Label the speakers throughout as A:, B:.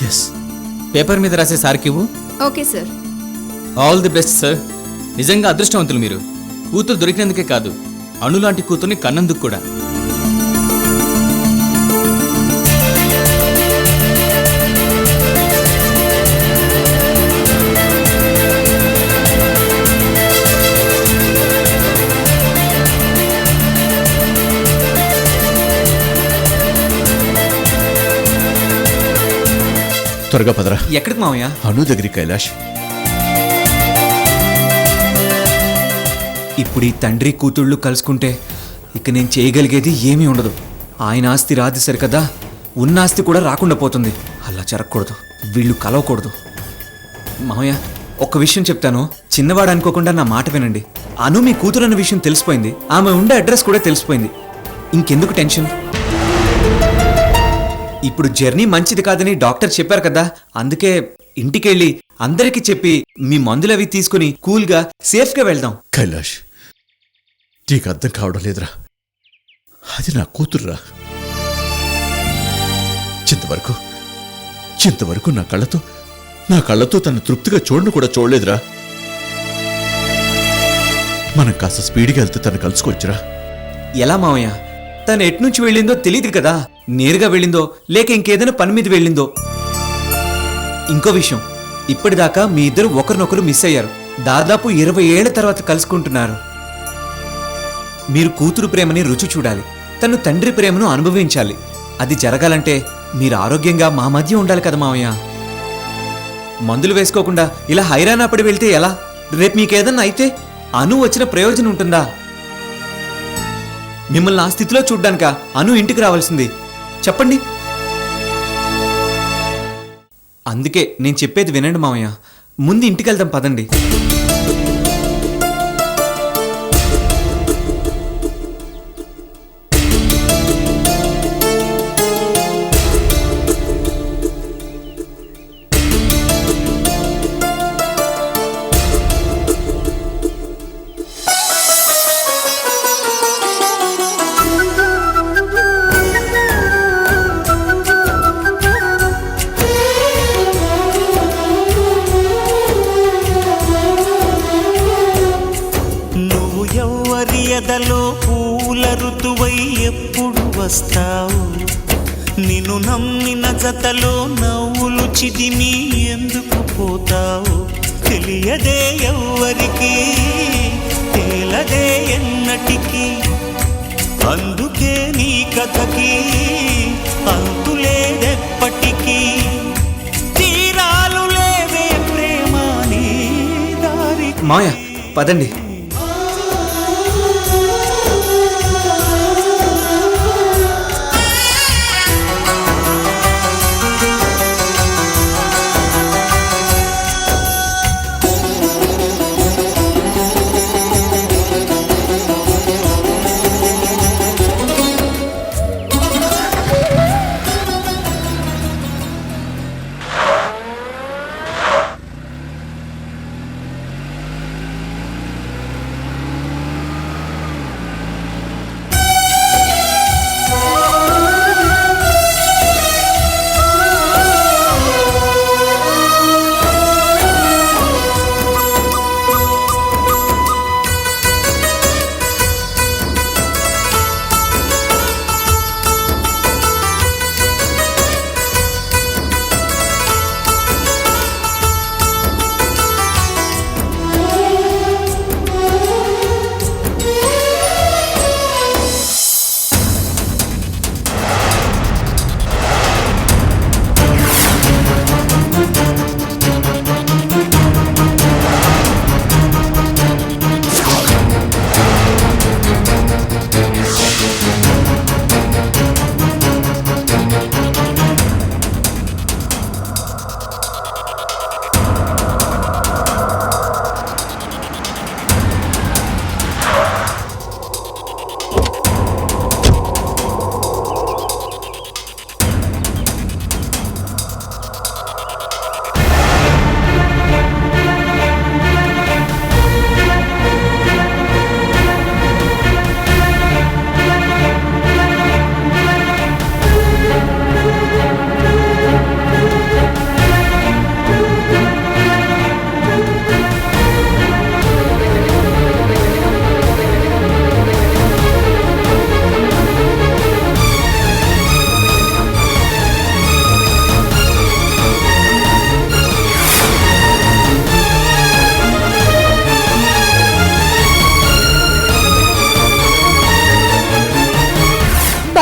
A: Yes.
B: Paper మీద రాసే సార్కి ఇవ్వు.
C: Okay sir.
B: All the best sir. నిజంగా అదృష్టవంతులు మీరు. కూతురు దొరికినందుకే కాదు, అణులాంటి కూతుర్ని కన్నందుకు కూడా.
A: త్వరగా పదరా.
D: ఎక్కడికి మావయ్య?
A: అను దగ్గరికి కైలాష్.
D: ఇప్పుడు ఈ తండ్రి కూతుళ్ళు కలుసుకుంటే ఇక నేను చేయగలిగేది ఏమీ ఉండదు. ఆయన ఆస్తి రాదు సరికదా, ఉన్న ఆస్తి కూడా రాకుండా పోతుంది. అలా జరగకూడదు, వీళ్ళు కలవకూడదు. మావయ్య ఒక్క విషయం చెప్తాను, చిన్నవాడు అనుకోకుండా నా మాట వినండి. అను మీ కూతురు అన్న విషయం తెలిసిపోయింది, ఆమె ఉండే అడ్రస్ కూడా తెలిసిపోయింది. ఇంకెందుకు టెన్షన్? ఇప్పుడు జర్నీ మంచిది కాదని డాక్టర్ చెప్పారు కదా, అందుకే ఇంటికెళ్ళి అందరికీ చెప్పి మీ మందులవి తీసుకుని కూల్గా సేఫ్గా వెళ్దాం.
A: కైలాష్, నీకు అర్థం కావడం లేదురా. అది నా కూతుర్రా. చింతవరకు నా కళ్ళతో తను తృప్తిగా చూడను కూడా చూడలేదురా. మనం కాస్త స్పీడ్గా వెళ్తే తను కలుసుకోవచ్చురా.
D: ఎలా మావయ్య? తను ఎట్నుంచి వెళ్ళిందో తెలియదు కదా, నేరుగా వెళ్ళిందో లేక ఇంకేదైనా పని మీద వెళ్ళిందో. ఇంకో విషయం, ఇప్పటిదాకా మీ ఇద్దరు ఒకరినొకరు మిస్ అయ్యారు. దాదాపు 20 ఏళ్ల తర్వాత కలుసుకుంటున్నారు. మీరు కూతురు ప్రేమని రుచి చూడాలి, తను తండ్రి ప్రేమను అనుభవించాలి. అది జరగాలంటే మీరు ఆరోగ్యంగా మా మధ్య ఉండాలి కదా మావయ్య. మందులు వేసుకోకుండా ఇలా హైరానా పడి వెళ్తే ఎలా? రేపు మీకేదన్నా అయితే అను వచ్చిన ప్రయోజనం ఉంటుందా? మిమ్మల్ని ఆ స్థితిలో చూడ్డానిక అను ఇంటికి రావాల్సింది? చెప్పండి. అందుకే నేను చెప్పేది వినండి మావయ్య, ముందు ఇంటికి వెళ్దాం పదండి.
E: ఎదలో పూల ఋతువై ఎప్పుడు వస్తావు? నిన్ను నమ్మిన జతలో నవ్వులు చిదిమి ఎందుకు పోతావు? తెలియదే ఎవ్వరికి, తేలదే ఎన్నటికి, అందుకే నీ కథకి అంతులేదెప్పటికీ. తీరాలు లేవే ప్రేమ నీ దారి.
D: మావయ్య పదండి.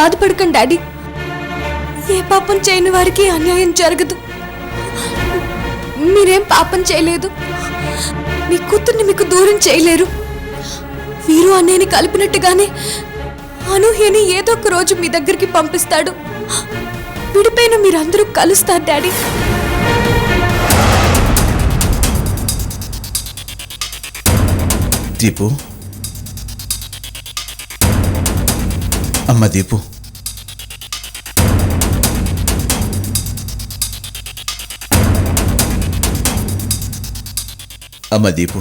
C: బాధపడకండి డాడీ. ఏ పాపం చేయని వారికి అన్యాయం జరగదు. మీరేం పాపం చేయలేదు. మీ కూతుర్ని మీకు దూరం చేయలేరు. వీరు అన్నయ్యని కలిపినట్టుగానే అనూహ్యని ఏదో ఒక రోజు మీ దగ్గరికి పంపిస్తాడు. విడిపోయిన మీరందరూ కలుస్తారు డాడీ.
A: దీపు, అమ్మ దీపు, అమ్మ దీపు,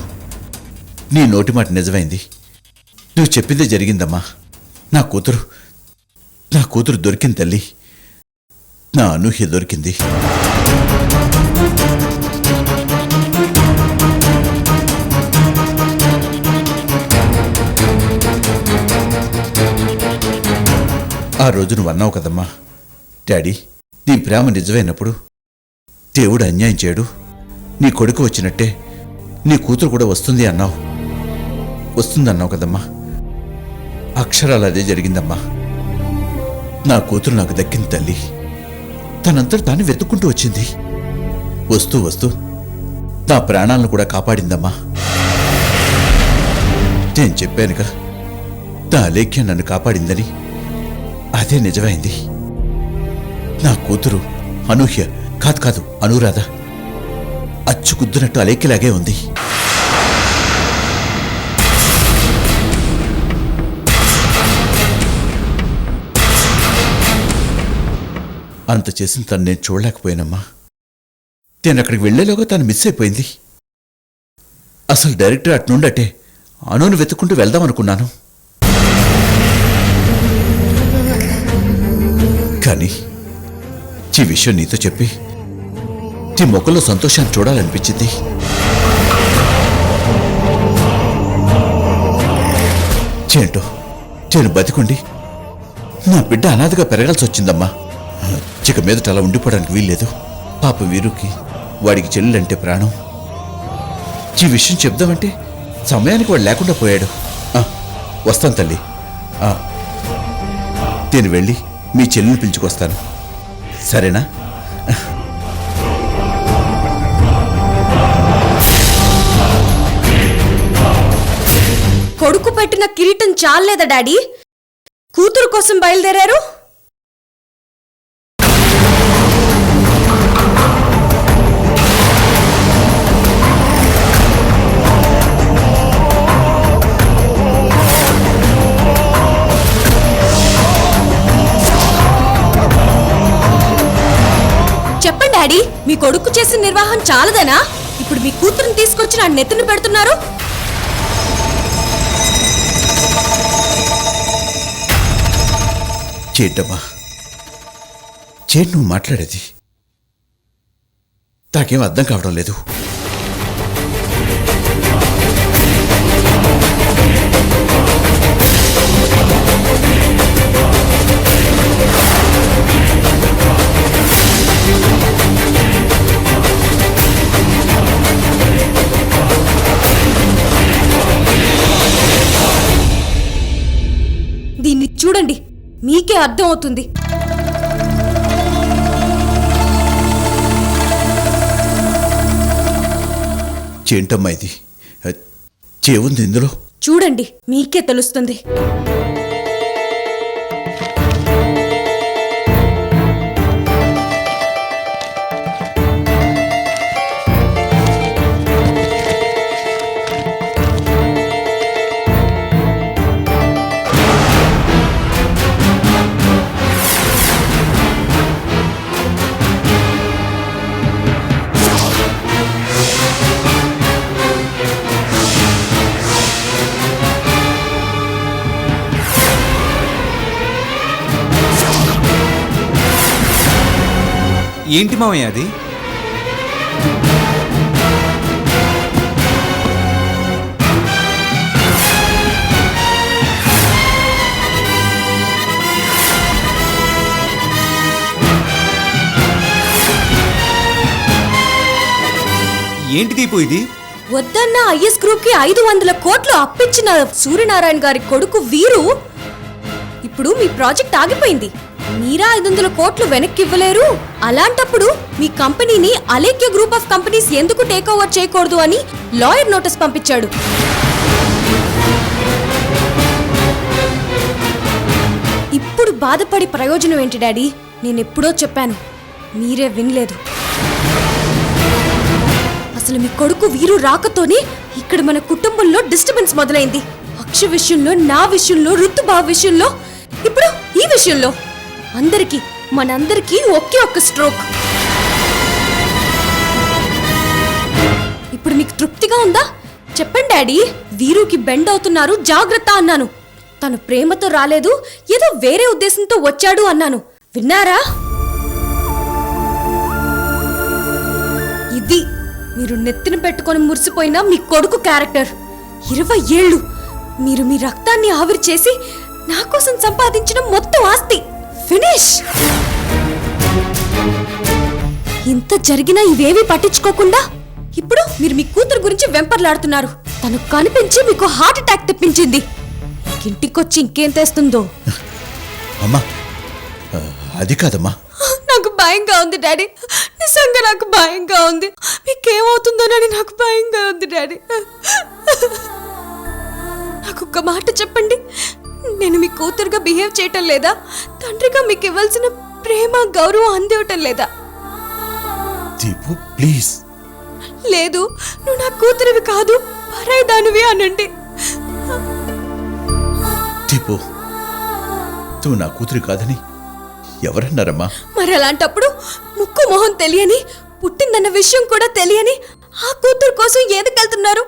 A: నీ నోటి మాట నిజమైంది. నువ్వు చెప్పిందే జరిగిందమ్మా. నా కూతురు దొరికింది తల్లి. నా అనూహ్య దొరికింది. ఆ రోజు నువ్వు అన్నావు కదమ్మా, డాడీ, నీ ప్రేమ నిజమైనప్పుడు దేవుడు అన్యాయం చేయడు, నీ కొడుకు వచ్చినట్టే నీ కూతురు కూడా వస్తుంది అన్నావు. వస్తుందన్నావు కదమ్మా. అక్షరాలు అదే జరిగిందమ్మా. నా కూతురు నాకు దక్కింది తల్లి. తనంతట తాను వెతుక్కుంటూ వచ్చింది. వస్తూ వస్తూ నా ప్రాణాలను కూడా కాపాడిందమ్మా. నేను చెప్పానుగా, నా అలేఖ్య నన్ను కాపాడిందని. అదే నిజమైంది. నా కూతురు అనూహ్య కాదు అనురాధ అచ్చుకుద్దునట్టు అలేఖ్యలాగే ఉంది. అంత చేసిన తను నేను చూడలేకపోయానమ్మా. నేను అక్కడికి వెళ్లేలోగా తను మిస్ అయిపోయింది. అసలు డైరెక్టర్ అట్నుండి అటే అనుని వెతుక్కుంటూ వెళ్దామనుకున్నాను. కానీ ఈ విషయం నీతో చెప్పి నీ మొక్కల్లో సంతోషాన్ని చూడాలనిపించింది. చేంటో నేను బతికుండి నా బిడ్డ అనాథగా పెరగాల్సి వచ్చిందమ్మా. ఇక మీదట అలా ఉండిపోవడానికి వీల్లేదు. పాప వీరుకి వాడికి చెల్లెలంటే ప్రాణం. ఈ విషయం చెప్దామంటే సమయానికి వాడు లేకుండా పోయాడు. వస్తాను తల్లి. నేను వెళ్ళి మీ చెల్లిని పిలుచుకొస్తాను, సరేనా?
C: కొడుకు పెట్టిన కిరీటం చాలేదా డాడీ? కూతురు కోసం బయలుదేరారు. చెప్పండి డాడీ, మీ కొడుకు చేసిన నిర్వాహం చాలదనా? ఇప్పుడు మీ కూతురుని తీసుకొచ్చి నా నెత్తిన పెడుతున్నారు.
A: చేటమ్మా, చేటు నువ్వు మాట్లాడేది నాకేం అర్థం కావడం లేదు.
C: దీన్ని చూడండి, మీకే అర్థం అవుతుంది.
A: చేంటమ్మా ఇది? చేవుంది ఇందులో?
C: చూడండి, మీకే తెలుస్తుంది.
D: ఏంటి మావయ్య అది? ఏంటి దీపు ఇది?
C: వద్దన్న ఐఎస్ గ్రూప్ కి 500 కోట్లు అప్పించిన సూర్యనారాయణ గారి కొడుకు వీరు ఇప్పుడు మీ ప్రాజెక్ట్ ఆగిపోయింది. మీరా 500 కోట్లు వెనక్కి ఇవ్వలేరు. అలాంటప్పుడు మీ కంపెనీని అలేఖ్య గ్రూప్ ఆఫ్ కంపెనీస్ ఎందుకు టేక్ ఓవర్ చేయకూడదు అని లాయర్ నోటీస్ పంపించాడు. ఇప్పుడు బాధపడి ప్రయోజనం ఏంటి డాడీ? నేనెప్పుడో చెప్పాను, మీరే వినలేదు. అసలు మీ కొడుకు వీరు రాకతోనే ఇక్కడ మన కుటుంబంలో డిస్టర్బెన్స్ మొదలైంది. అక్ష విషయంలో, నా విషయంలో, ఋతుబావ విషయంలో, ఇప్పుడు ఈ విషయంలో మనందరికీ ఒకే ఒక్క స్ట్రోక్. ఇప్పుడు మీకు తృప్తిగా ఉందా? చెప్పండి డాడీ. వీరుకి బెండ్ అవుతున్నారు, జాగ్రత్త అన్నాను. తను ప్రేమతో రాలేదు, ఏదో వేరే ఉద్దేశంతో వచ్చాడు అన్నాను. విన్నారా? ఇది మీరు నెత్తిన పెట్టుకొని మురిసిపోయిన మీ కొడుకు క్యారెక్టర్. 20 ఏళ్ళు మీరు మీ రక్తాన్ని ఆవిరి చేసి నా కోసం సంపాదించిన మొత్తం ఆస్తి ఫినిష్. ఇంత జరిగినా ఇవేవి పట్టించుకోకుండా ఇప్పుడు మీరు మీ కూతురు గురించి వెంపర్లాడుతున్నారు. తను కనిపించి మీకు హార్ట్ అటాక్ తెప్పించింది. ఇంటికొచ్చి ఇంకేం తెస్తుందో.
A: అమ్మా, అది కాదమ్మా.
C: నాకు భయంగా ఉంది డాడీ, నిజంగా నాకు భయంగా ఉంది. మీకేమవుతుందోనని నాకు భయంగా ఉంది డాడీ. నాకు ఒక్క మాట చెప్పండి, నేను మీ కూతురుగా బిహేవ్ చేయటం లేదా? తండ్రిగా మీకు ఇవ్వాల్సిన ప్రేమ, గౌరవం అందివ్వటం లేదా?
A: దీపు ప్లీజ్.
C: లేదు, నువ్వు నా కూతురివి కాదు, పరాయిదానివి అనండి.
A: దీపు, నువ్వు నా కూతురు కాదని ఎవరన్నారమ్మా?
C: మరి అలాంటప్పుడు ముక్కు మొహం తెలియని, పుట్టిందన్న విషయం కూడా తెలియని ఆ కూతురు కోసం ఏదికెళ్తున్నారు?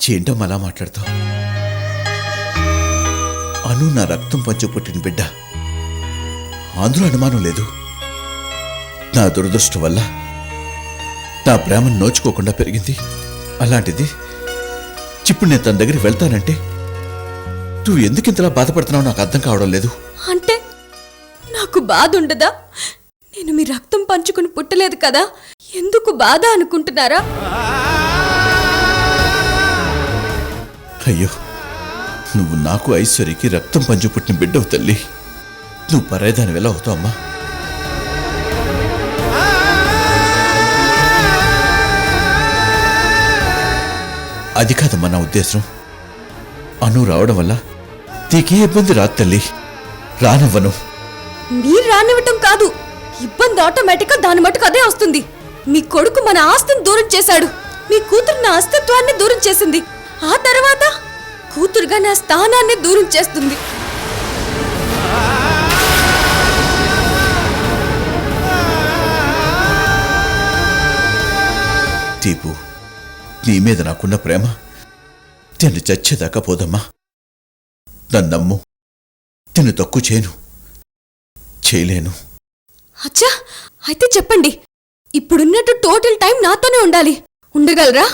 A: ఏంటమ్మా అలా మాట్లాడతావు? అను నా రక్తం పంచి పుట్టిన బిడ్డ, అందులో అనుమానం లేదు. నా దురదృష్టం వల్ల నా ప్రేమను నోచుకోకుండా పెరిగింది. అలాంటిది ఇప్పుడు నేను తన దగ్గరికి వెళ్తానంటే నువ్వు ఎందుకు ఇంతలా బాధపడుతున్నావు నాకు అర్థం కావడం లేదు.
C: అంటే నాకు బాధ ఉండదా? నేను మీ రక్తం పంచుకుని పుట్టలేదు కదా, ఎందుకు బాధ అనుకుంటున్నారా?
A: అయ్యో, నువ్వు నాకు ఐశ్వర్యకి రక్తం పంచి పుట్టిన బిడ్డవు తల్లి. నువ్వు పరాయిదాని ఎలా అవుతావు అమ్మా? అది కాదమ్మా నా ఉద్దేశం. అను రావడం వల్ల నీకే ఇబ్బంది రాదు తల్లి, రానివ్వను.
C: మీరు రానివ్వటం కాదు, ఇబ్బంది ఆటోమేటిక్గా దాని మటుకు అదే వస్తుంది. మీ కొడుకు మన ఆస్తిని దూరం చేశాడు, మీ కూతురు నా అస్తిత్వాన్ని దూరం చేసింది, ఆ తర్వాత కూతురుగా నా స్థానాన్ని దూరం చేస్తుంది.
A: దీపు, నీ మీద నాకున్న ప్రేమ నేను చచ్చేదాకా పోదమ్మా. నన్ను నమ్ము, నిన్ను తక్కువ చేయలేను.
C: అచ్చా, అయితే చెప్పండి, ఇప్పుడున్నట్టు టోటల్ టైం నాతోనే ఉండాలి. ఉండగలరా?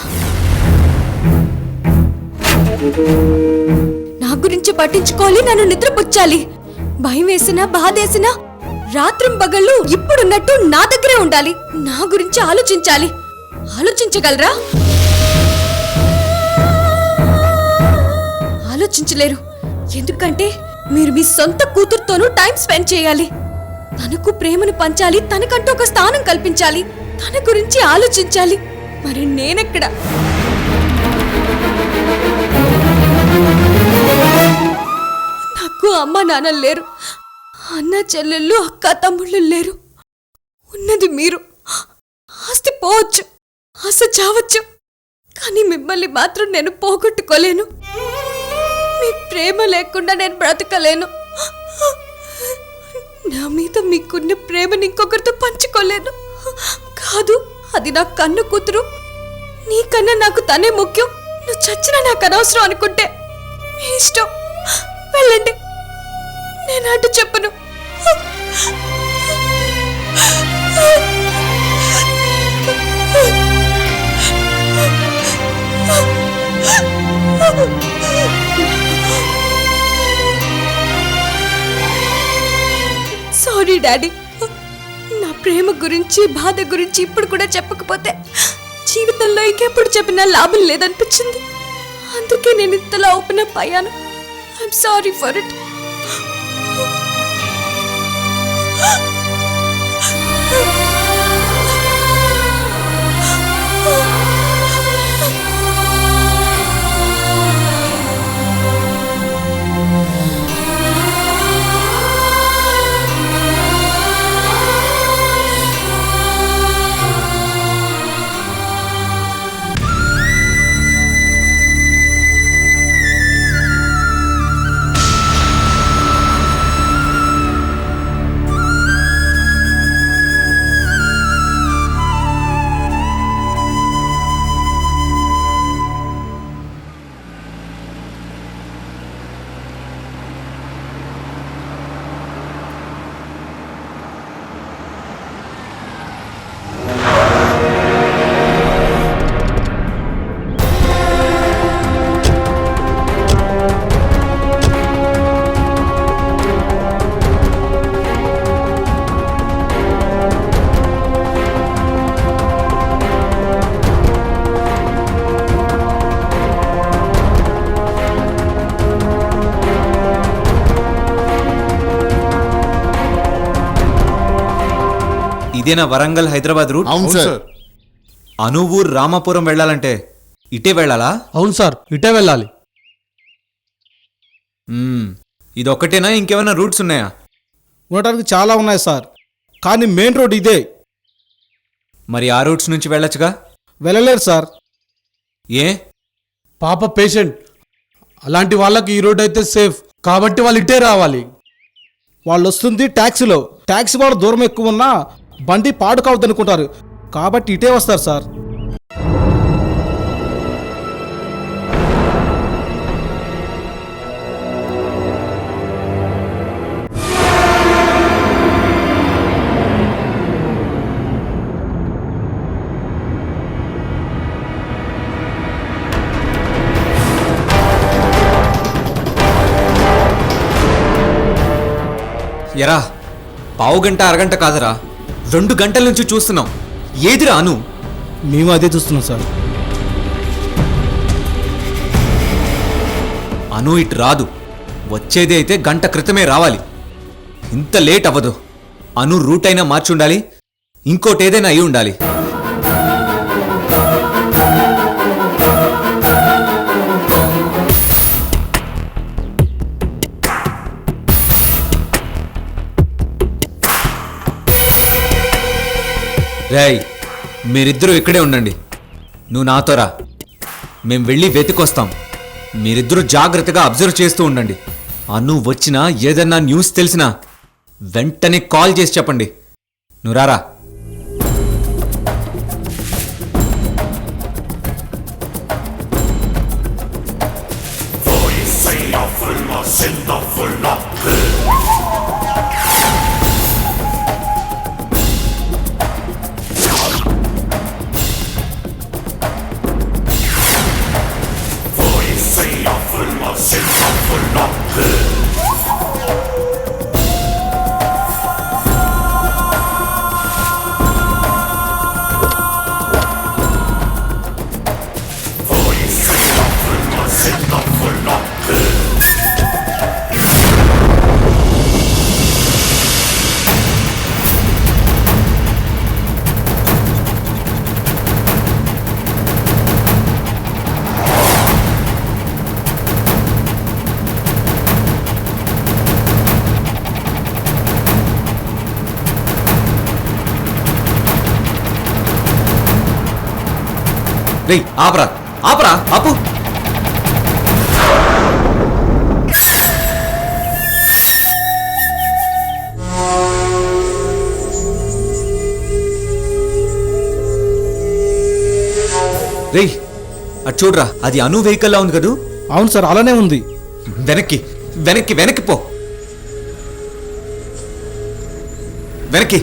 C: నా గురించి పట్టించుకోవాలి, నన్ను నిద్రపుచ్చాలి. భయం వేసినా, బాధేసినా రాత్రింబగళ్ళు ఇప్పుడున్నట్టు నా దగ్గరే ఉండాలి. నా గురించి ఆలోచించాలి. ఆలోచించగలరా? ఆలోచించలేరు. ఎందుకంటే మీరు మీ సొంత కూతురుతోనూ టైం స్పెండ్ చేయాలి. తనకు ప్రేమను పంచాలి, తనకంటూ ఒక స్థానం కల్పించాలి, తన గురించి ఆలోచించాలి. మరి నేనెక్కడ? నాకు అమ్మ నాన్న లేరు, అన్న చెల్లెళ్ళు, అక్క తమ్ముళ్ళు లేరు. ఉన్నది మీరు. ఆస్తి పోవచ్చు, ఆశ చావచ్చు, కానీ మిమ్మల్ని మాత్రం నేను పోగొట్టుకోలేను. మీ ప్రేమ లేకుండా నేను బ్రతకలేను. నా మీద మీకున్న ప్రేమని ఇంకొకరితో పంచుకోలేను. కాదు, అది నా కన్ను కూతురు. నీకన్నా నాకు తనే ముఖ్యం. నువ్వు చచ్చినా నాకు అనవసరం అనుకుంటే మీ ఇష్టం, వెళ్ళండి. నేను అడ్డు చెప్పను. సారీ డాడీ, నా ప్రేమ గురించి, బాధ గురించి ఇప్పుడు కూడా చెప్పకపోతే జీవితంలో ఇంకెప్పుడు చెప్పినా లాభం లేదనిపించింది. అందుకే నేను ఇంతలా ఓపెన్ అప్ అయ్యాను. I'm sorry for it.
D: ఇదేనా వరంగల్ హైదరాబాద్ రూట్?
F: అవును సార్.
D: అనువూర్ రామాపురం వెళ్ళాలంటే ఇటే వెళ్ళాలా?
G: అవును సార్, ఇటే వెళ్ళాలి.
D: ఇదొక్కటేనా, ఇంకేమైనా రూట్స్ ఉన్నాయా?
G: ఉండటానికి చాలా ఉన్నాయి సార్, కానీ మెయిన్ రోడ్ ఇదే.
D: మరి ఆ రూట్స్ నుంచి వెళ్ళొచ్చుగా?
G: వెళ్ళలేరు సార్.
D: ఏ?
G: పాప పేషెంట్, అలాంటి వాళ్ళకి ఈ రోడ్ అయితే సేఫ్, కాబట్టి వాళ్ళు ఇటే రావాలి. వాళ్ళు వస్తుంది ట్యాక్సీలో. ట్యాక్సీ వాళ్ళు దూరం ఎక్కువ ఉన్నా బండి పాడు కావద్దు అనుకుంటారు, కాబట్టి ఇటే వస్తారు సార్.
D: ఎరా, పావు గంట అరగంట కాదరా, 2 గంటల నుంచి చూస్తున్నాం. ఏదిరా అను?
G: మేము అదే చూస్తున్నాం సార్.
D: అను ఇటు రాదు. వచ్చేది అయితే గంట క్రితమే రావాలి. ఇంత లేట్ అవ్వదు. అను రూట్ అయినా మార్చి ఉండాలి, ఇంకోటి ఏదైనా అయి ఉండాలి. రేయ్, మీరిద్దరూ ఇక్కడే ఉండండి. నువ్వు నాతో రా, మేం వెళ్ళి వెతికొస్తాం. మీరిద్దరూ జాగ్రత్తగా అబ్జర్వ్ చేస్తూ ఉండండి. అను వచ్చినా ఏదన్నా న్యూస్ తెలిసినా వెంటనే కాల్ చేసి చెప్పండి. నువ్వు రారా. రేయ్, ఆపరా ఆపరా ఆపు. రేయ్, అటు చూడరా, అది అను వెహికల్లా ఉంది కదూ?
G: అవును సార్, అలానే ఉంది.
D: వెనక్కి వెనక్కి వెనక్కి పో. వెనక్కి.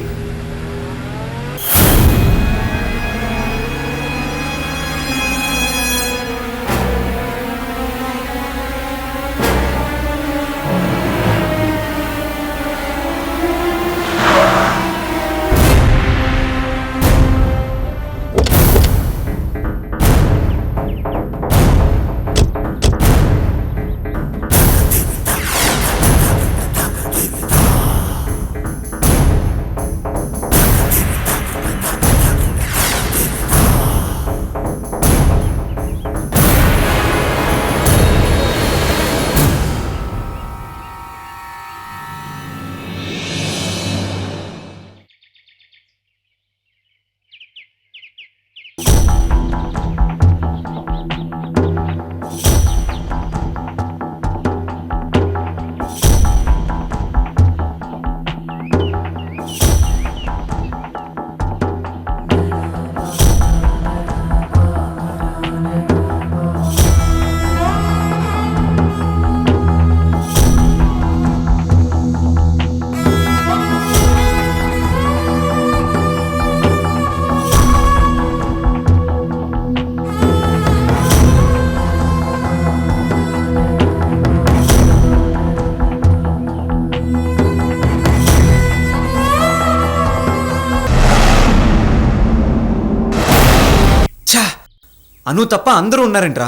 D: అను తప్ప అందరూ ఉన్నారంట్రా.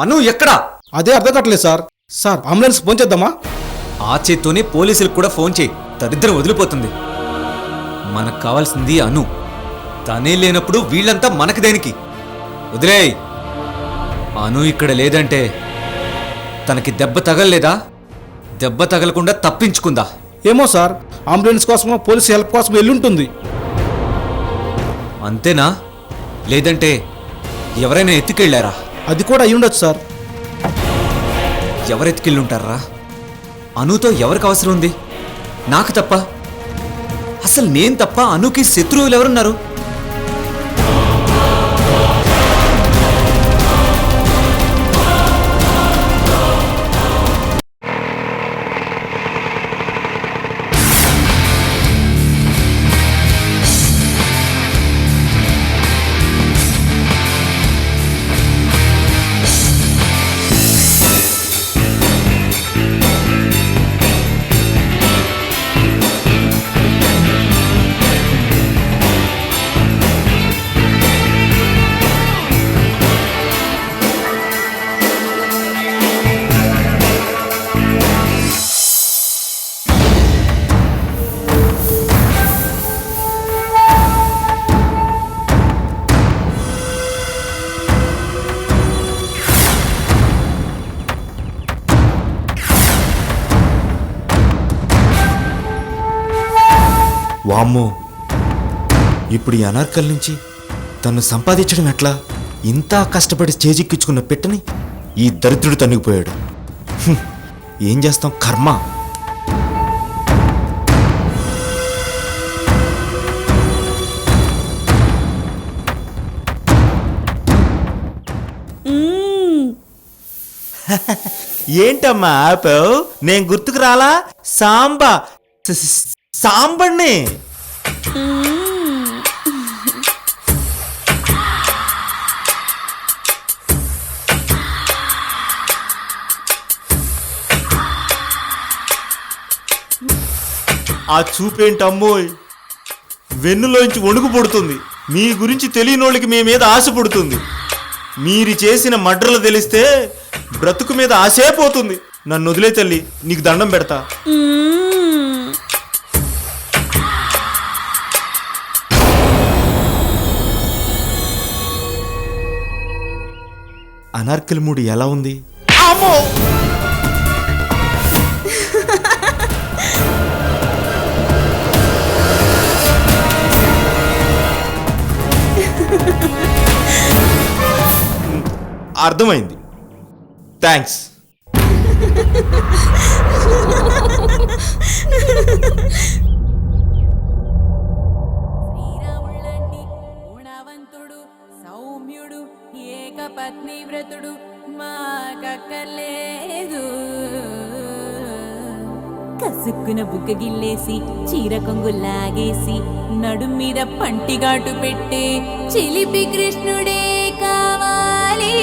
D: అను ఎక్కడా?
G: అదే అర్థం కావట్లేదు సార్. సార్, అంబులెన్స్ ఫోన్ చేద్దామా?
D: ఆ చేత్తోనే పోలీసులకు కూడా ఫోన్ చేయి, దరిద్రం వదిలిపోతుంది. మనకు కావాల్సింది అను. తనే లేనప్పుడు వీళ్ళంతా మనకు దేనికి? వదిలేయ్. అను ఇక్కడ లేదంటే తనకి దెబ్బ తగలలేదా? దెబ్బ తగలకుండా తప్పించుకుందా?
G: ఏమో సార్, అంబులెన్స్ కోసమో పోలీస్ హెల్ప్ కోసం వెళ్ళుంటుంది.
D: అంతేనా? లేదంటే ఎవరైనా ఎత్తుకెళ్ళారా?
G: అది కూడా అయి ఉండొచ్చు సార్.
D: ఎవరు ఎత్తుకెళ్ళుంటారా? అనుతో ఎవరికి అవసరం ఉంది? నాకు తప్ప? అసలు నేను తప్ప అనుకి శత్రువులు ఎవరున్నారు?
F: వామ్మో, ఇప్పుడు ఈ అనార్కల్ నుంచి తను సంపాదించడం ఎట్లా? ఇంత కష్టపడి చేజిక్కించుకున్న పెట్టని ఈ దరిద్రుడు తన్నుకుపోయాడు. ఏం చేస్తాం, కర్మ. ఏంటమ్మా ఆపావు? నేను గుర్తుకు రాలా? సాంబణ్ణి. ఆ చూపేంటమ్మోయ్, వెన్నులోంచి వణుకు పుడుతుంది. మీ గురించి తెలియనోళ్ళకి మీ మీద ఆశ పుడుతుంది. మీరు చేసిన మడ్రలు తెలిస్తే బ్రతుకు మీద ఆశే పోతుంది. నన్ను వదిలే తల్లి, నీకు దండం పెడతా. అనార్కలి మూడు ఎలా ఉంది? అమ్మో! అర్థమైంది, థ్యాంక్స్.
H: శ్రీరాముళ్ళంటి గుణవంతుడు, సౌమ్యుడు, ఏకపత్ని వ్రతుడు మాకక్కర్లేదు. కసుక్కున బుగ్గ గిల్లేసి చీర కొంగు లాగేసి నడుం మీద పంటిగాటు పెట్టే చిలిపి కృష్ణుడే కావాలి.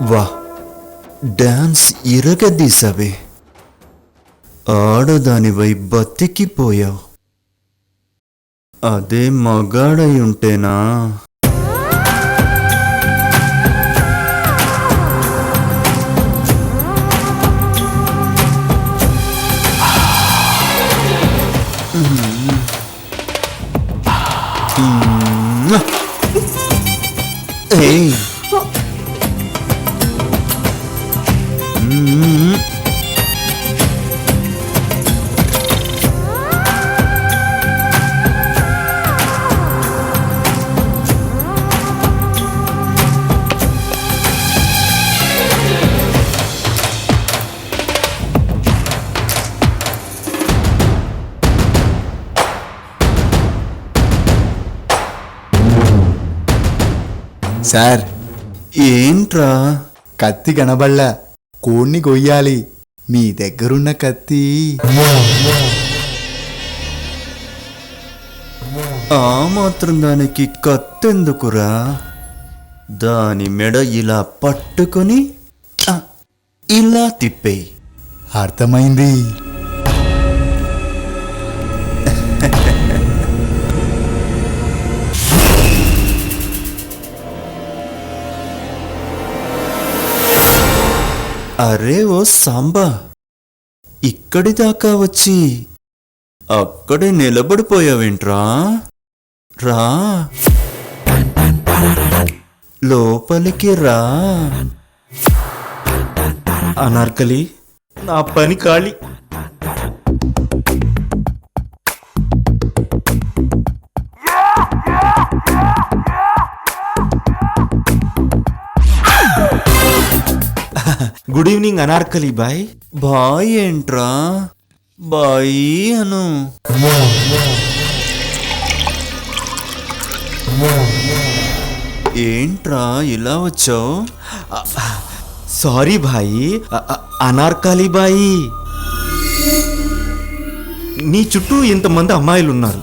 F: వా, డాన్స్ ఇరగదీసావే. ఆడదానివై బతికిపోయావు. అదే మగాడై ఉంటేనా? ఏయ్,
I: సార్
F: ఏంట్రా?
I: కత్తి కనబడలా, కోడిని కొయ్యాలి. మీ దగ్గరున్న కత్తి
F: ఆ మాత్రం దానికి కత్తెందుకురా? దాని మెడ ఇలా పట్టుకొని ఇలా తిప్పేయి.
I: అర్థమైంది.
F: అరే ఓ సాంబా, ఇక్కడి దాకా వచ్చి అక్కడే నిలబడిపోయావేంట్రా? రా లోపలికి రా. అనార్కలి, నా పని ఖాళీ. Good evening Anarkali bye. Bye ఏంట్రా? బాయ్ అను. ఏంట్రా ఇలా వచ్చావు? సారీ భాయి, అనార్కలి బాయి. నీ చుట్టూ ఇంతమంది అమ్మాయిలు ఉన్నారు.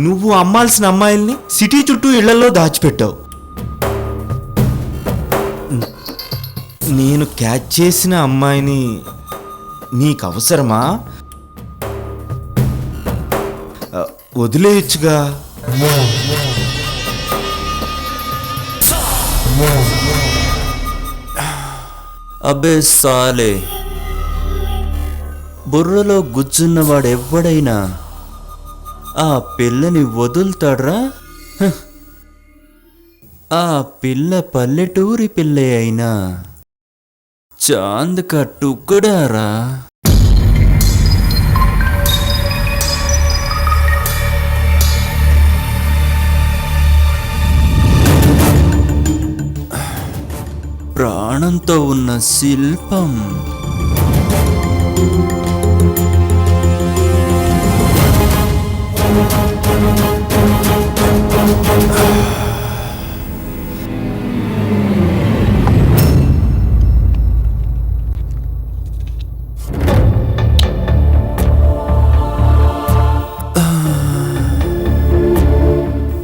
F: నువ్వు అమ్మాల్సిన అమ్మాయిల్ని సిటీ చుట్టూ ఇళ్లలో దాచిపెట్టావు. నేను క్యాచ్ చేసిన అమ్మాయిని నీకు అవసరమా? వదిలేయచ్చుగా. అబ్బే సాలే, బుర్రలో గుజ్జున్నవాడెవ్వడైనా ఆ పిల్లని వదులుతాడ్రా? ఆ పిల్ల పల్లెటూరి పిల్లే అయినా చాంద్ కా టుక్కడారా. ప్రాణంతో ఉన్న శిల్పం.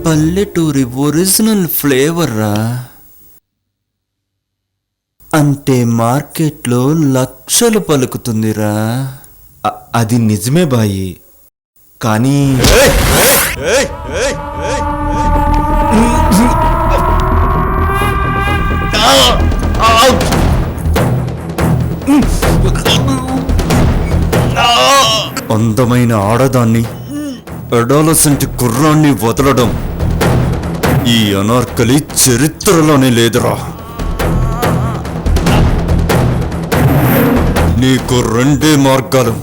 F: పల్లెటూరి ఒరిజినల్ ఫ్లేవర్ రా. అంటే మార్కెట్లో లక్షలు పలుకుతుందిరా. అది నిజమే బాయి, కానీ అందమైన ఆడదాన్ని, అడాలసెంట్ కుర్రాన్ని వదలడం ఈ అనార్కలి చరిత్రలోనే లేదురా. నీకు రెండే మార్గాలు.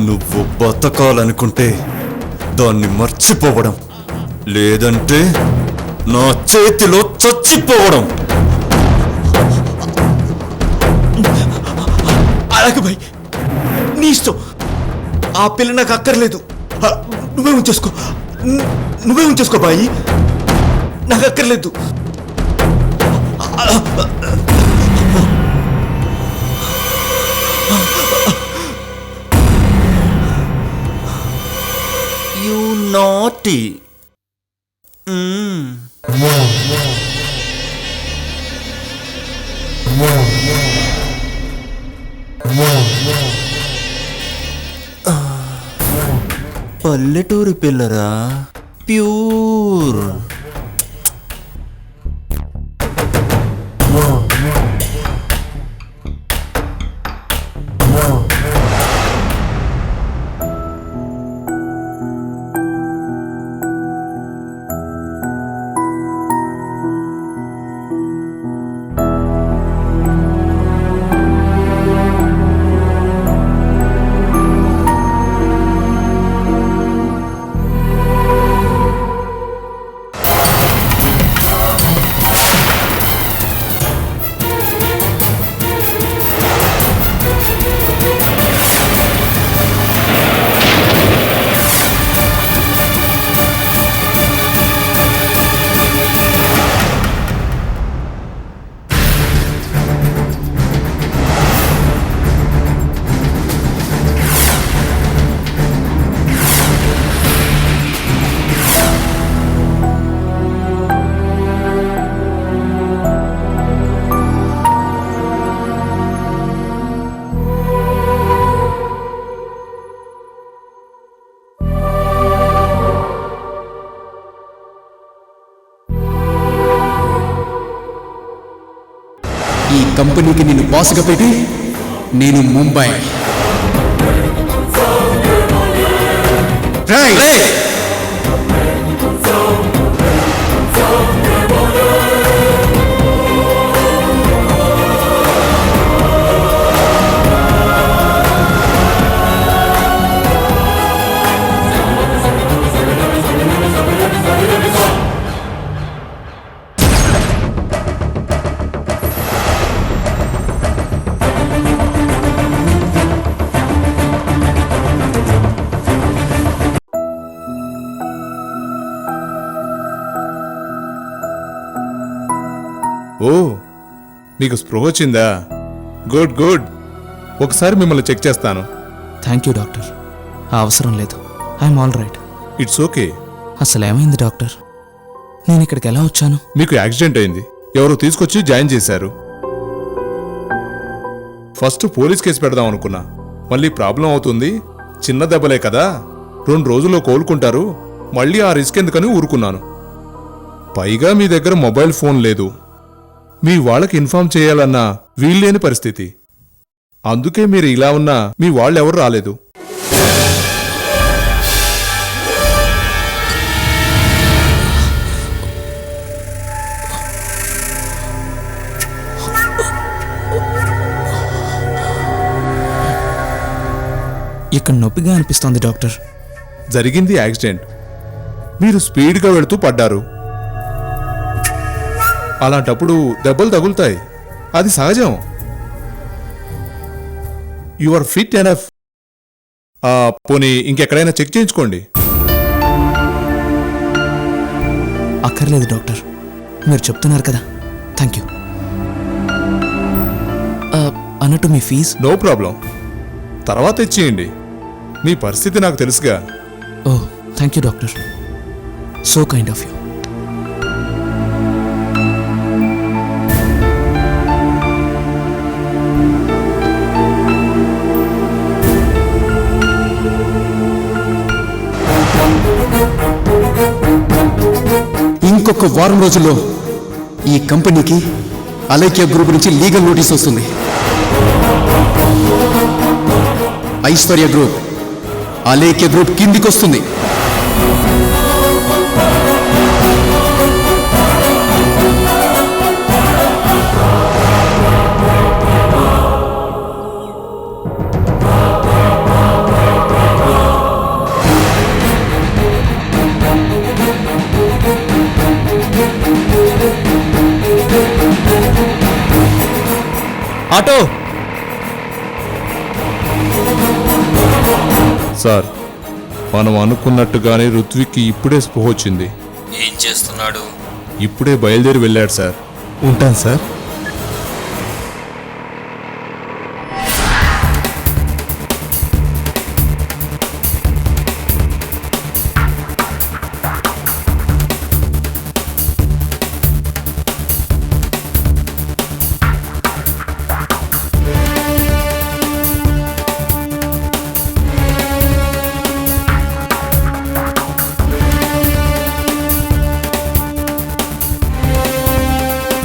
F: నువ్వు బతకాలనుకుంటే దాన్ని మర్చిపోవడం, లేదంటే నా చేతిలో చచ్చిపోవడం. అలాగే భయ్, నీ ఇష్టం. ఆ పిల్ల నాకు అక్కర్లేదు. నువ్వే ఉంచేసుకో బాయి, నాకు అక్కర్లేదు. You naughty. పల్లెటూరి పిల్లరా, ప్యూర్.
J: కంపెనీకి నిన్ను బాస్గా పెట్టి నేను ముంబై. రేయ్!
K: ఓ, మీకు స్పృహ వచ్చిందా? Good good. ఒకసారి మిమ్మల్ని చెక్ చేస్తాను.
L: Thank you doctor. ఆ అవసరం లేదు. I'm all right.
K: It's okay.
L: అసలు ఏమైంది డాక్టర్? నేను ఇక్కడికి ఎలా వచ్చాను?
K: మీకు యాక్సిడెంట్ అయింది. ఎవరో తీసుకొచ్చి జాయిన్ చేశారు. ఫస్ట్ పోలీస్ కేసు పెడదాం అనుకున్నా, మళ్ళీ ప్రాబ్లం అవుతుంది. చిన్న దెబ్బలే కదా, 2 రోజుల్లో కోలుకుంటారు, మళ్ళీ ఆ రిస్క్ ఎందుకని ఊరుకున్నాను. పైగా మీ దగ్గర మొబైల్ ఫోన్ లేదు. మీ వాళ్ళకి ఇన్ఫార్మ్ చేయాలన్నా వీల్లేని పరిస్థితి. అందుకే మీరు ఇలా ఉన్నా మీ వాళ్ళెవరు రాలేదు.
L: ఇక్కడ నొప్పిగా అనిపిస్తోంది డాక్టర్.
K: జరిగింది యాక్సిడెంట్. మీరు స్పీడ్గా వెళుతూ పడ్డారు. అలాంటప్పుడు దెబ్బలు తగులుతాయి, అది సహజం. You are fit enough. పోనీ ఇంకెక్కడైనా చెక్ చేయించుకోండి.
L: అక్కర్లేదు డాక్టర్, మీరు చెప్తున్నారు కదా. Thank you. అన్నట్టు మీ ఫీజ్?
K: నో ప్రాబ్లం, తర్వాత ఇచ్చేయండి. మీ పరిస్థితి నాకు తెలుసుగా.
L: Oh thank you doctor. So kind of you.
J: ఇంకొక వారం రోజుల్లో ఈ కంపెనీకి అలేఖ్య గ్రూప్ నుంచి లీగల్ నోటీస్ వస్తుంది. ఐశ్వర్య గ్రూప్ అలేఖ్య గ్రూప్ కిందికి వస్తుంది.
L: ఆటో!
K: సార్, మనం అనుకున్నట్టుగానే ఋత్విక్కి ఇప్పుడే స్పృహ వచ్చింది.
L: ఏం చేస్తున్నాడు?
K: ఇప్పుడే బయలుదేరి వెళ్ళాడు సార్. ఉంటాను సార్.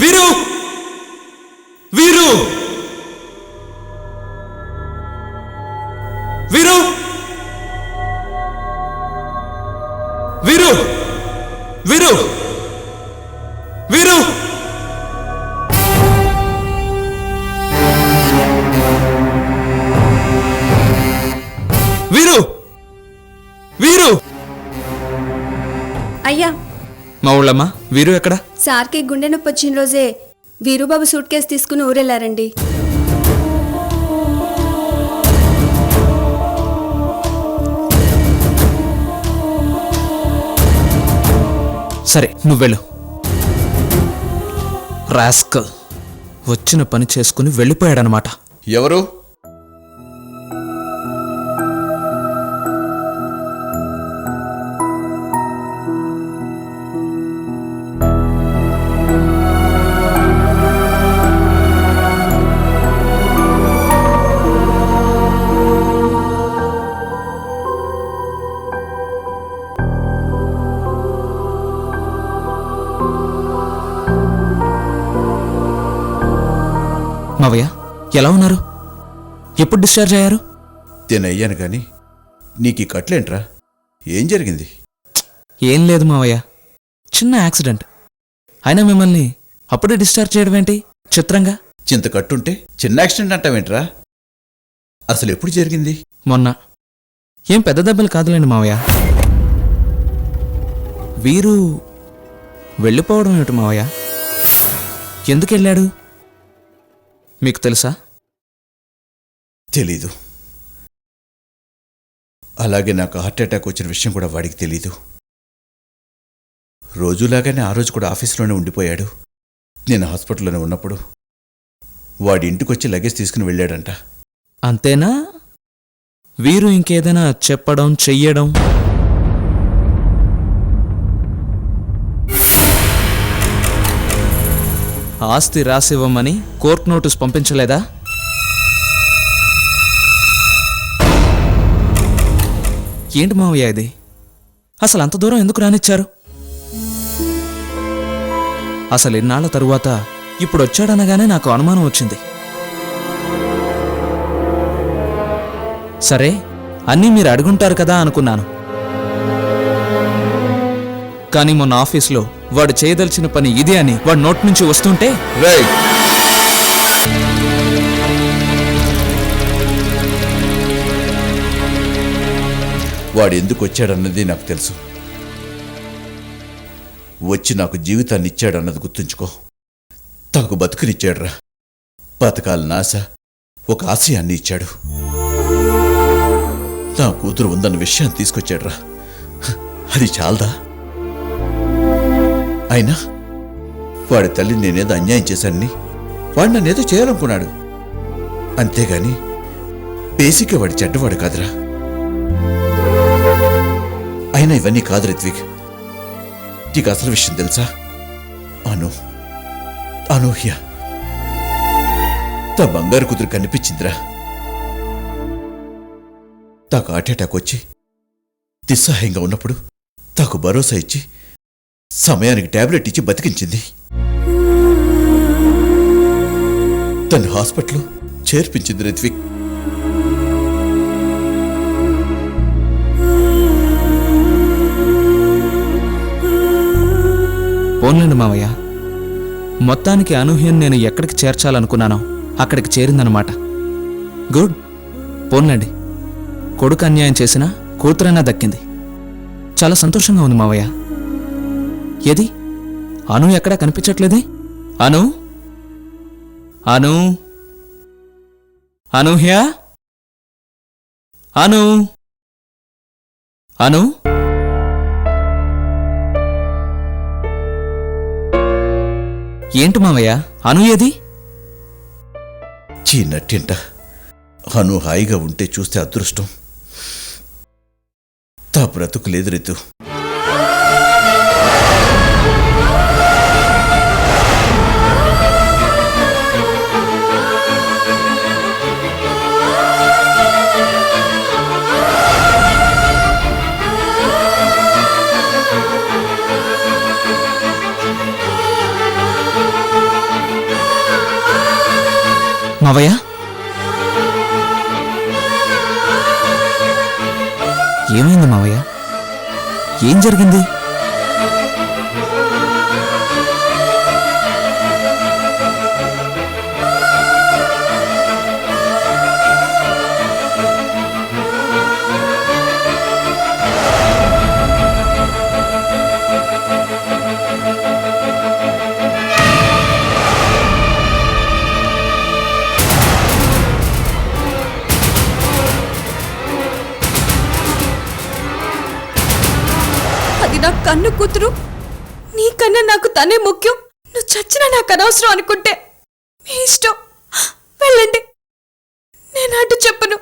L: వీరు! వీరు! వీరు! వీరు! వీరు! వీరు! వీరు! వీరు!
C: అయ్యా,
L: మా ఊళ్ళమ్మా, వీరు ఎక్కడ?
C: సార్కి గుండె నొప్పి వచ్చిన రోజే వీరుబాబు సూట్ కేసు తీసుకుని ఊరెళ్ళారండి.
L: సరే నువ్వెళ్ళు. రాస్కల్ వచ్చిన పని చేసుకుని వెళ్ళిపోయాడనమాట.
A: ఎవరు?
L: మావయ్య ఎలా ఉన్నారు? ఎప్పుడు డిశ్చార్జ్ అయ్యారు?
A: నేనయ్యాను గాని నీకు ఈ కట్లేంట్రా? ఏం జరిగింది?
L: ఏం లేదు మావయ్య, చిన్న యాక్సిడెంట్. అయినా మిమ్మల్ని అప్పుడే డిశ్చార్జ్ చేయడం ఏంటి చిత్రంగా?
A: చింత కట్టుంటే చిన్న యాక్సిడెంట్ అంటావేంట్రా? అసలు ఎప్పుడు జరిగింది?
L: మొన్న. ఏం పెద్ద దెబ్బలు కాదులేండి మావయ్య. వీరు వెళ్ళిపోవడం ఏమిటి మావయ్య? ఎందుకు వెళ్ళాడు మీకు తెలుసా?
A: తెలీదు. అలాగే నాకు హార్ట్ అటాక్ వచ్చిన విషయం కూడా వాడికి తెలీదు. రోజులాగానే ఆ రోజు కూడా ఆఫీస్లోనే ఉండిపోయాడు. నేను హాస్పిటల్లోనే ఉన్నప్పుడు వాడి ఇంటికొచ్చి లగేజ్ తీసుకుని వెళ్ళాడంట.
L: అంతేనా? వీరు ఇంకేదైనా చెప్పడం చెయ్యడం? ఆస్తి రాసివ్వమని కోర్టు నోటీస్ పంపించలేదా? ఏంటి మావయ్య ఇది? అసలు అంత దూరం ఎందుకు రానిచ్చారు? అసలు ఇన్నాళ్ల తరువాత ఇప్పుడు వచ్చాడనగానే నాకు అనుమానం వచ్చింది. సరే, అన్నీ మీరు అడుగుంటారు కదా అనుకున్నాను. కానీ మొన్న ఆఫీస్లో వాడు చేయదలిచిన పని ఇదే అని వాడు నోటి నుంచి వస్తుంటే
A: రేయ్, వాడు ఎందుకు వచ్చాడన్నది నాకు తెలుసు. వచ్చి నాకు జీవితాన్ని ఇచ్చాడన్నది గుర్తుంచుకో. తనకు బతుకునిచ్చాడురా. బతకాలని ఆశ, ఒక ఆశయాన్ని ఇచ్చాడు. నా కూతురు ఉందన్న విషయాన్ని తీసుకొచ్చాడురా. అది చాలదా? అయినా వాడి తల్లి నేనేదో అన్యాయం చేశానని వాడు నన్నేదో చేయాలనుకున్నాడు. అంతేగాని బేసిక్గా వాడి చెడ్డవాడు కాదురా. అయినా ఇవన్నీ కాదు రిత్విక్. నీకు అసలు విషయం తెలుసా? అనూహ్య తా బంగారు కూతురు కనిపించిందిరా. తాకు హార్ట్ అటాక్ వచ్చి నిస్సహాయంగా ఉన్నప్పుడు తాకు భరోసా ఇచ్చి సమయానికి టాబ్లెట్ ఇచ్చి బతికించింది. తను హాస్పిటల్లో చేర్పించింది రిత్విక్.
L: పోన్లేండి మావయ్య, మొత్తానికి అనూహ్యం నేను ఎక్కడికి చేర్చాలనుకున్నానో అక్కడికి చేరిందనమాట. గుడ్. పోన్లేండి, కొడుకు అన్యాయం చేసినా కూతురైనా దక్కింది. చాలా సంతోషంగా ఉంది మావయ్య. ఏది అను ఎక్కడా కనిపించట్లేదే? అను అను అనూహ్య అను అను ఏంటి మావయ్య, అను ఏది?
A: చీనట్టింట అను హాయిగా ఉంటే చూస్తే అదృష్టం. తా బ్రతుకు లేదు రితు.
L: మావయ్య, ఏమైంది మావయ్య? ఏం జరిగింది?
C: అది నా కన్ను కూతురు. నీకన్నా నాకు తనే ముఖ్యం. నువ్వు చచ్చినా నాకు అనవసరం అనుకుంటే మీ ఇష్టం. వెళ్ళండి, నేను అడ్డు చెప్పను.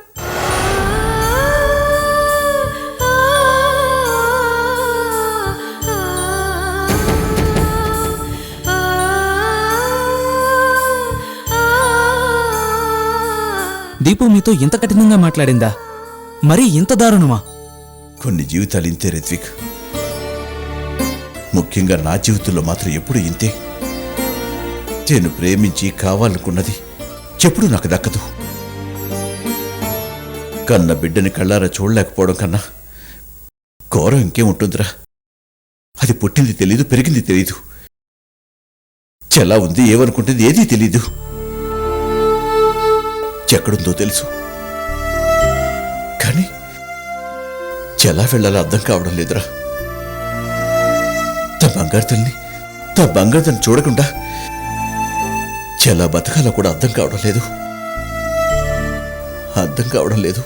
L: దీపు మీతో ఇంత కఠినంగా మాట్లాడిందా? మరీ ఇంత దారుణమా?
A: కొన్ని జీవితాలు ఇంతే రిత్విక్. ముఖ్యంగా నా జీవితంలో మాత్రం ఎప్పుడు ఇంతే. నేను ప్రేమించి కావాలనుకున్నది చెప్పుడు నాకు దక్కదు. కన్న బిడ్డని కళ్ళారా చూడలేకపోవడం కన్నా ఘోరం ఇంకేముంటుందిరా. అది పుట్టింది తెలీదు, పెరిగింది తెలీదు, చెలా ఉంది, ఏమనుకుంటుంది ఏదీ తెలీదు. ఎక్కడుందో తెలుసు, కానీ చెలా వెళ్ళాలో అర్థం కావడం లేదురా. తా బంగారు తల్లిని చూడకుండా చెలా బతకాలో కూడా అర్థం కావడం లేదు.